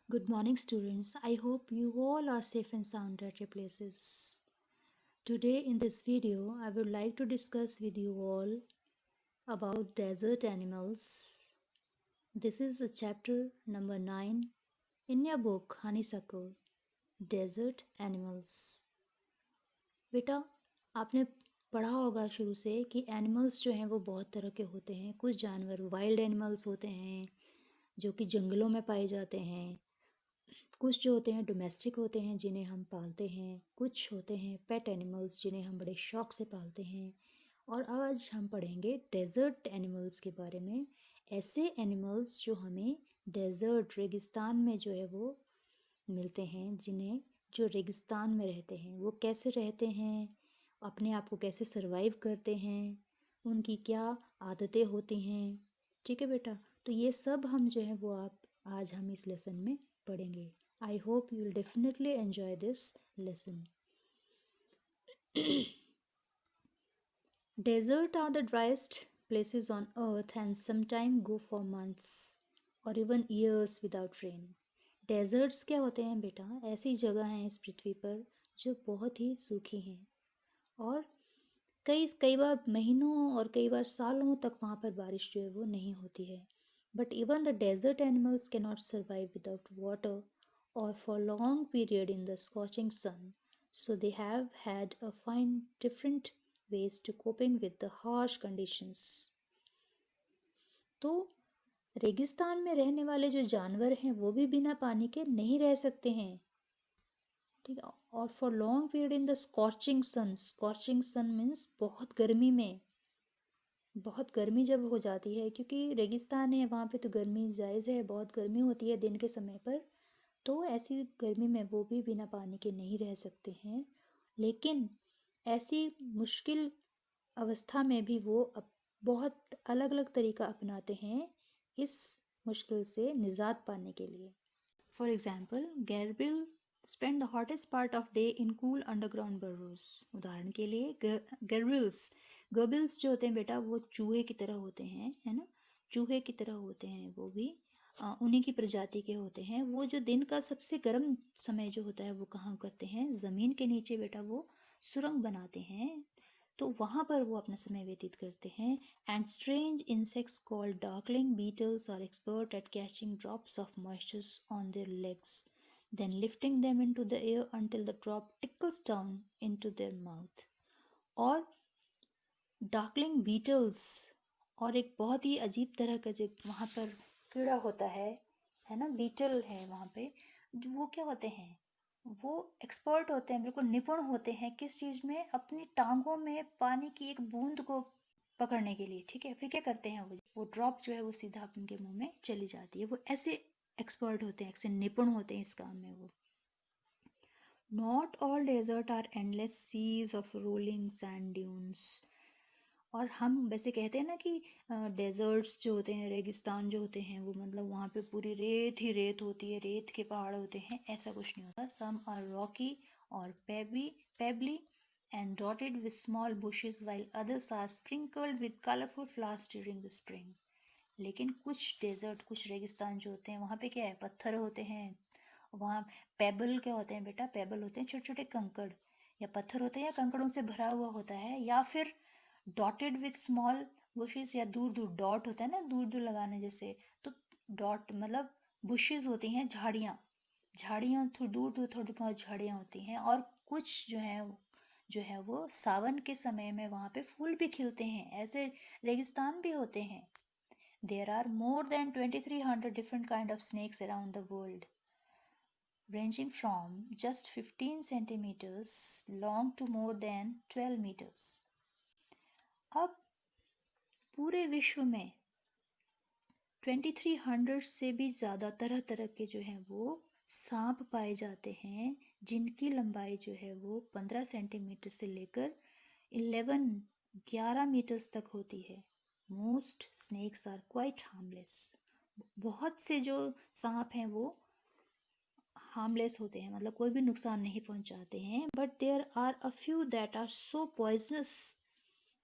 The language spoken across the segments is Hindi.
Good morning, students. I hope you all are safe and sound at your places. Today, in this video, I would like to discuss with you all about desert animals. This is chapter number 9 in your book Honeysuckle, Desert Animals. बेटा, आपने पढ़ा होगा शुरू से कि एनिमल्स जो हैं वो बहुत तरह के होते हैं। कुछ जानवर वाइल्ड एनिमल्स होते हैं जो कि जंगलों में पाए जाते हैं। कुछ जो होते हैं डोमेस्टिक होते हैं जिन्हें हम पालते हैं। कुछ होते हैं पेट एनिमल्स जिन्हें हम बड़े शौक से पालते हैं। और आज हम पढ़ेंगे डेज़र्ट एनिमल्स के बारे में। ऐसे एनिमल्स जो हमें डेज़र्ट रेगिस्तान में जो है वो मिलते हैं, जिन्हें जो रेगिस्तान में रहते हैं वो कैसे रहते हैं, अपने आप को कैसे सरवाइव करते हैं, उनकी क्या आदतें होती हैं। ठीक है बेटा, तो ये सब हम जो है वो आज हम इस लेसन में पढ़ेंगे। I hope you will definitely enjoy this lesson. Desert are the driest places on earth and sometimes go for months or even years without rain. Deserts क्या होते हैं बेटा? ऐसी जगह हैं इस पृथ्वी पर जो बहुत ही सूखी हैं और कई बार महीनों और कई बार सालों तक वहाँ पर बारिश जो है वो नहीं होती है. But even the desert animals cannot survive without water or for long period in the scorching sun, so they have had to find different ways to coping with the harsh conditions. तो रेगिस्तान में रहने वाले जो जानवर हैं वो भी बिना पानी के नहीं रह सकते हैं, ठीक है। और for long period in the scorching sun means बहुत गर्मी में, बहुत गर्मी जब हो जाती है, क्योंकि रेगिस्तान है वहाँ पे तो गर्मी जायज़ है, बहुत गर्मी होती है दिन के समय पर, तो ऐसी गर्मी में वो भी बिना पानी के नहीं रह सकते हैं। लेकिन ऐसी मुश्किल अवस्था में भी वो बहुत अलग अलग तरीका अपनाते हैं इस मुश्किल से निजात पाने के लिए। For example, gerbil spend the hottest part of day in cool underground burrows. उदाहरण के लिए गर्बिल्स जो होते हैं बेटा वो चूहे की तरह होते हैं, है ना, चूहे की तरह होते हैं वो भी, उन्हीं की प्रजाति के होते हैं। वो जो दिन का सबसे गर्म समय जो होता है वो कहाँ करते हैं, ज़मीन के नीचे बेटा वो सुरंग बनाते हैं, तो वहाँ पर वो अपना समय व्यतीत करते हैं। And strange insects called darkling beetles are expert at catching drops of moistures on their legs, then lifting them into the air until the drop tickles down into their mouth. और डार्कलिंग बीटल्स और एक बहुत ही अजीब तरह का जो वहाँ पर कीड़ा होता है ना, बीटल है वहाँ पे, जो वो क्या होते हैं, वो एक्सपर्ट होते हैं, बिल्कुल निपुण होते हैं किस चीज़ में, अपनी टांगों में पानी की एक बूंद को पकड़ने के लिए, ठीक है। फिर क्या करते हैं, वो ड्रॉप जो है वो सीधा उनके मुंह में चली जाती है। वो ऐसे एक्सपर्ट होते हैं, ऐसे निपुण होते हैं इस काम में वो। Not all desert are endless seas of rolling sand dunes. और हम वैसे कहते हैं ना कि डेजर्ट्स जो होते हैं, रेगिस्तान जो होते हैं, वो मतलब वहाँ पे पूरी रेत ही रेत होती है, रेत के पहाड़ होते हैं, ऐसा कुछ नहीं होता। सम आर रॉकी और pebbly and dotted with small bushes while others are sprinkled with colourful flowers during the spring. लेकिन कुछ डेजर्ट, कुछ रेगिस्तान जो होते हैं वहाँ पे क्या है, पत्थर होते हैं। वहाँ पेबल क्या होते हैं बेटा, पेबल होते हैं छोटे छोटे कंकड़ या पत्थर होते हैं या कंकड़ों से भरा हुआ होता है, या फिर डॉटेड विथ स्मॉल बुशेस, या दूर दूर डॉट होता है ना, दूर दूर लगाने जैसे, तो डॉट मतलब बुशेस होती हैं, झाड़ियाँ, झाड़ियाँ दूर दूर थोड़ी बहुत झाड़ियाँ होती हैं। और कुछ जो है वो सावन के समय में वहाँ पे फूल भी खिलते हैं, ऐसे रेगिस्तान भी होते हैं। There are more than 2300 different kind of snakes around the world, ranging from just 15 centimeters long to more than 12 meters. अब पूरे विश्व में 2300 से भी ज़्यादा तरह तरह के जो हैं वो सांप पाए जाते हैं, जिनकी लंबाई जो है वो 15 सेंटीमीटर से लेकर 11 मीटर्स तक होती है। Most snakes are quite harmless. बहुत से जो सांप हैं वो हार्मलेस होते हैं, मतलब कोई भी नुकसान नहीं पहुंचाते हैं। But there are a few that are so poisonous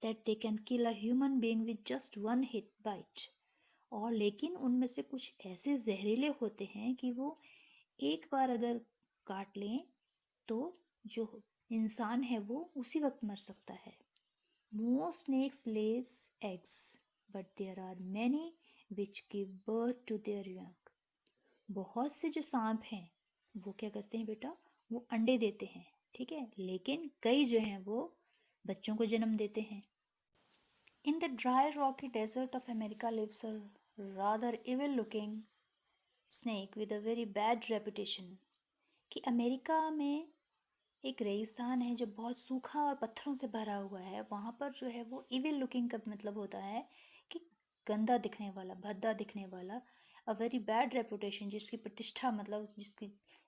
that they can kill a human being with just one hit bite. और लेकिन उनमें से कुछ ऐसे जहरीले होते हैं कि वो एक बार अगर काट लें तो जो इंसान है वो उसी वक्त मर सकता है। Most snakes lays eggs, but there are many which give birth to their young. बहुत से जो सांप हैं वो क्या करते हैं बेटा, वो अंडे देते हैं, ठीक है, लेकिन कई जो हैं वो बच्चों को जन्म देते हैं। In the dry rocky desert of America lives a rather evil looking snake with a very bad reputation. कि अमेरिका में एक रेगिस्तान है जो बहुत सूखा और पत्थरों से भरा हुआ है। वहाँ पर जो है वो इविल लुकिंग का मतलब होता है कि गंदा दिखने वाला, भद्दा दिखने वाला। अ वेरी बैड रेपुटेशन, जिसकी प्रतिष्ठा मतलब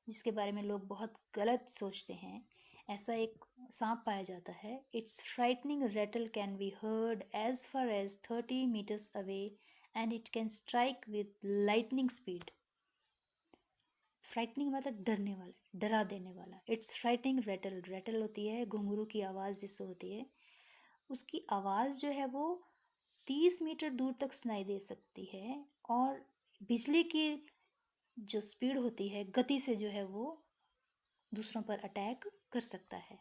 जिसके बारे में लोग बहुत गलत सोचते हैं, ऐसा एक सांप पाया जाता है। Its frightening rattle can be heard as far as 30 metres away and it can strike with lightning speed. Frightening मतलब डरने वाला, डरा देने वाला। इट्स फ्राइटनिंग रेटल, रेटल होती है घुंघरू की आवाज़ जिससे होती है, उसकी आवाज़ जो है वो 30 मीटर दूर तक सुनाई दे सकती है और बिजली की जो स्पीड होती है, गति से जो है वो दूसरों पर अटैक कर सकता है।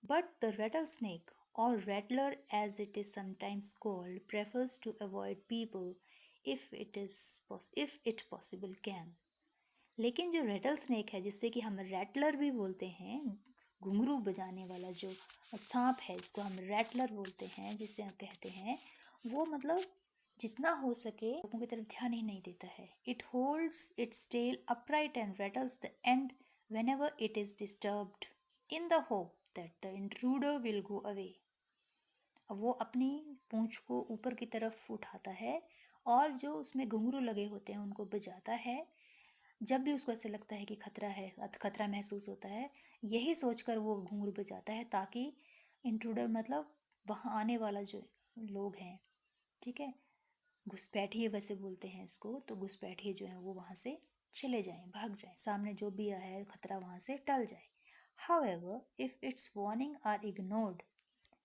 बट द रेटल स्नेक और rattler as it is sometimes called prefers to avoid people if it possible can. लेकिन जो रेटल स्नेक है, जिससे कि हम रैटलर भी बोलते हैं, घुंघरू बजाने वाला जो सांप है जिसको हम रैटलर बोलते हैं, जिसे हम कहते हैं, वो मतलब जितना हो सके लोगों की तरफ ध्यान ही नहीं देता है। It holds its tail upright and rattles the end whenever it is disturbed in the hope that the intruder will go away. अब वो अपनी पूंछ को ऊपर की तरफ उठाता है और जो उसमें घुंघरू लगे होते हैं उनको बजाता है जब भी उसको ऐसे लगता है कि खतरा है, खतरा महसूस होता है, यही सोचकर वो घुंघरू बजाता है ताकि इंट्रूडर मतलब वहाँ आने वाला जो लोग हैं, ठीक है, घुसपैठिए वैसे बोलते हैं इसको, तो घुसपैठिए जो हैं वो वहाँ से चले जाएं, भाग जाएं, सामने जो भी आया है खतरा वहाँ से टल जाए। However, if its warning are ignored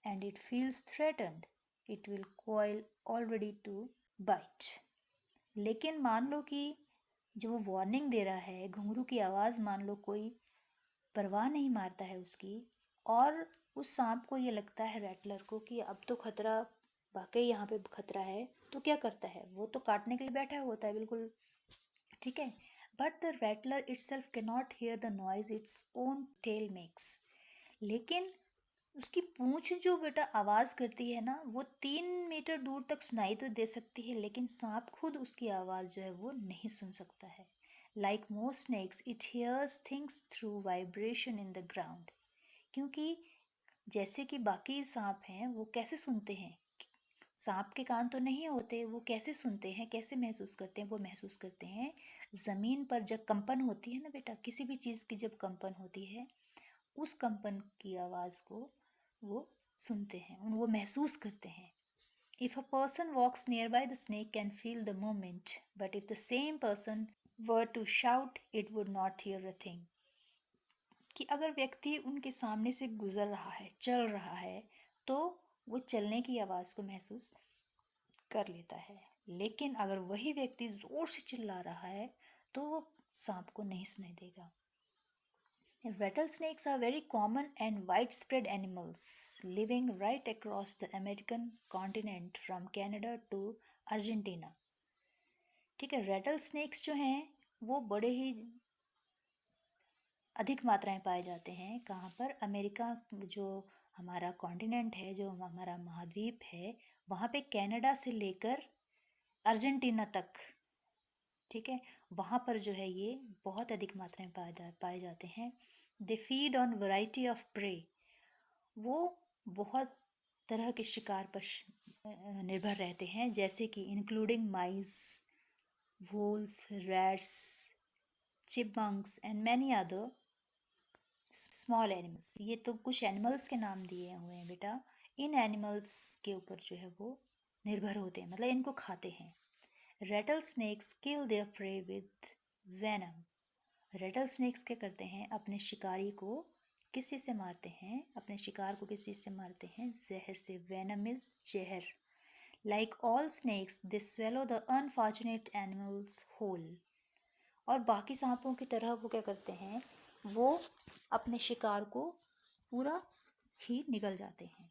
and it feels threatened, it will coil already to bite. लेकिन मान लो कि जो वो वार्निंग दे रहा है, घुंघरू की आवाज़ मान लो कोई परवाह नहीं मारता है उसकी, और उस सांप को ये लगता है, रैटलर को, कि अब तो खतरा, वाकई यहाँ पे खतरा है, तो क्या करता है, वो तो काटने के लिए बैठा होता है बिल्कुल, ठीक है। But the rattler itself can not hear the noise its own tail makes. लेकिन उसकी पूंछ जो बेटा आवाज़ करती है ना, वो 3 मीटर दूर तक सुनाई तो दे सकती है, लेकिन सांप खुद उसकी आवाज़ जो है वो नहीं सुन सकता है। Like most snakes it hears things through vibration in the ground. क्योंकि जैसे कि बाकी सांप हैं, वो कैसे सुनते हैं, सांप के कान तो नहीं होते, वो कैसे सुनते हैं, कैसे महसूस करते हैं, वो महसूस करते हैं ज़मीन पर जब कंपन होती है ना बेटा, किसी भी चीज़ की जब कंपन होती है, उस कंपन की आवाज़ को वो सुनते हैं, वो महसूस करते हैं। If a person walks nearby, the snake can feel the movement, but if the same person were to shout, it would not hear a thing. कि अगर व्यक्ति उनके सामने से गुजर रहा है, चल रहा है, तो वो चलने की आवाज़ को महसूस कर लेता है, लेकिन अगर वही व्यक्ति ज़ोर से चिल्ला रहा है तो वो सांप को नहीं सुनाई देगा। Rattlesnakes are very common and widespread animals living right across the American continent from Canada to Argentina. ठीक है, रेटल स्नेक्स जो हैं वो बड़े ही अधिक मात्रा में पाए जाते हैं। कहाँ पर? अमेरिका, जो हमारा कॉन्टिनेंट है, जो हमारा महाद्वीप है, वहाँ पे कनाडा से लेकर अर्जेंटीना तक, ठीक है, वहाँ पर जो है ये बहुत अधिक मात्रा में पाए जाते हैं। They feed on variety of prey. वो बहुत तरह के शिकार पर निर्भर रहते हैं, जैसे कि including mice, voles, rats, chipmunks and many other small animals. ये तो कुछ एनिमल्स के नाम दिए हुए हैं बेटा। इन एनिमल्स के ऊपर जो है वो निर्भर होते हैं, मतलब इनको खाते हैं। Rattle snakes kill their prey with venom. Rattle snakes क्या करते हैं, अपने शिकारी को किस चीज़ से मारते हैं, अपने शिकार को किस चीज़ से मारते हैं? जहर से। वेनम इज जहर। Like all snakes they swallow the unfortunate animals whole. और बाकी सांपों की तरह वो क्या करते हैं, वो अपने शिकार को पूरा ही निगल जाते हैं।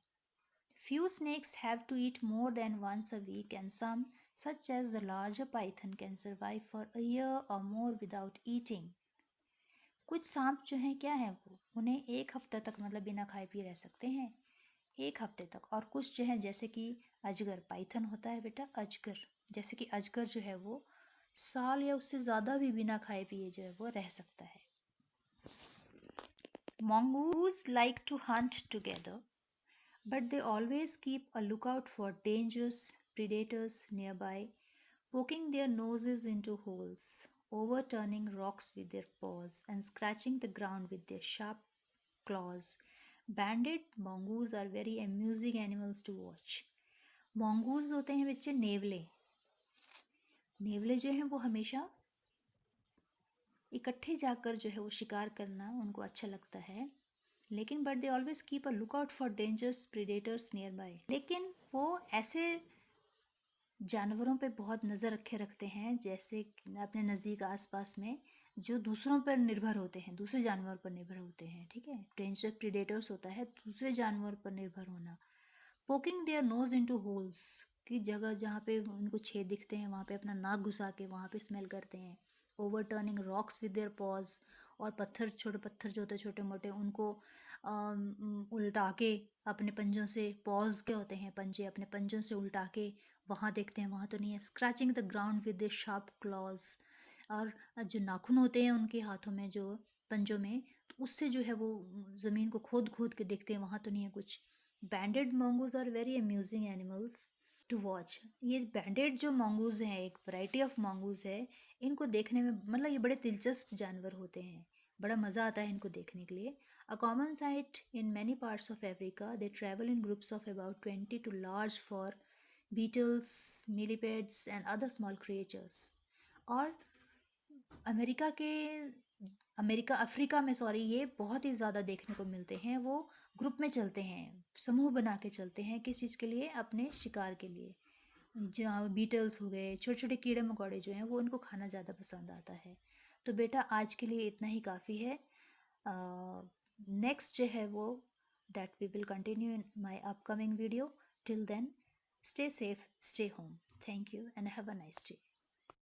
Few snakes have to eat more than once a week, and some, such as the larger python, can survive for a year or more without eating. कुछ सांप जो हैं क्या है, वो उन्हें एक हफ्ता तक मतलब बिना खाए पिए रह सकते हैं, एक हफ्ते तक। और कुछ जो है जैसे कि अजगर, पाइथन होता है बेटा अजगर, जैसे कि अजगर जो है वो साल या उससे ज़्यादा भी बिना खाए पिए जो है वो रह सकता है। Mongoose like to hunt together, but they always keep a lookout for dangerous predators nearby, poking their noses into holes, overturning rocks with their paws, and scratching the ground with their sharp claws. Banded mongoose are very amusing animals to watch. mongoose होते हैं बच्चे नेवले। नेवले जो हैं वो हमेशा इकट्ठे जाकर जो है वो शिकार करना उनको अच्छा लगता है, लेकिन but they always keep a look out for dangerous predators near by. लेकिन वो ऐसे जानवरों पे बहुत नज़र रखे रखते हैं जैसे अपने नज़दीक आसपास में जो दूसरों पर निर्भर होते हैं, दूसरे जानवर पर निर्भर होते हैं। ठीक है, डेंजरस प्रीडेटर्स होता है दूसरे जानवर पर निर्भर होना। Poking their nose into holes, की जगह जहाँ पे उनको छेद दिखते हैं वहाँ पे अपना नाक घुसा के वहाँ पे स्मेल करते हैं। Over turning rocks with their pause, और पत्थर, छोटे पत्थर जो होते हैं छोटे मोटे, उनको उल्टा के अपने पंजों से, पॉज के होते हैं पंजे, अपने पंजों से उल्टा के वहाँ देखते हैं वहाँ तो नहीं है। Scratching the ground with the sharp clause, और जो नाखून होते हैं उनके हाथों में जो पंजों में, तो उससे जो है वो ज़मीन को खोद खोद के देखते हैं वहाँ तो नहीं है कुछ। Banded mongoose are very amusing animals to watch. ये बैंडेड जो mongoose हैं, एक वैरायटी ऑफ mongoose है, इनको देखने में मतलब ये बड़े दिलचस्प जानवर होते हैं, बड़ा मज़ा आता है इनको देखने के लिए। A common sight in many parts of Africa, they travel in groups of about 20 to large for beetles, millipedes and other small creatures. और अमेरिका के अफ्रीका में सॉरी, ये बहुत ही ज़्यादा देखने को मिलते हैं। वो ग्रुप में चलते हैं, समूह बना के चलते हैं, किस चीज़ के लिए, अपने शिकार के लिए। जहाँ बीटल्स हो गए, छोटे छोटे कीड़े मकोड़े जो हैं वो इनको खाना ज़्यादा पसंद आता है। तो बेटा आज के लिए इतना ही काफ़ी है। नेक्स्ट जो है वो that we will continue in my upcoming video. Till then stay safe, stay home. Thank you and have a nice day.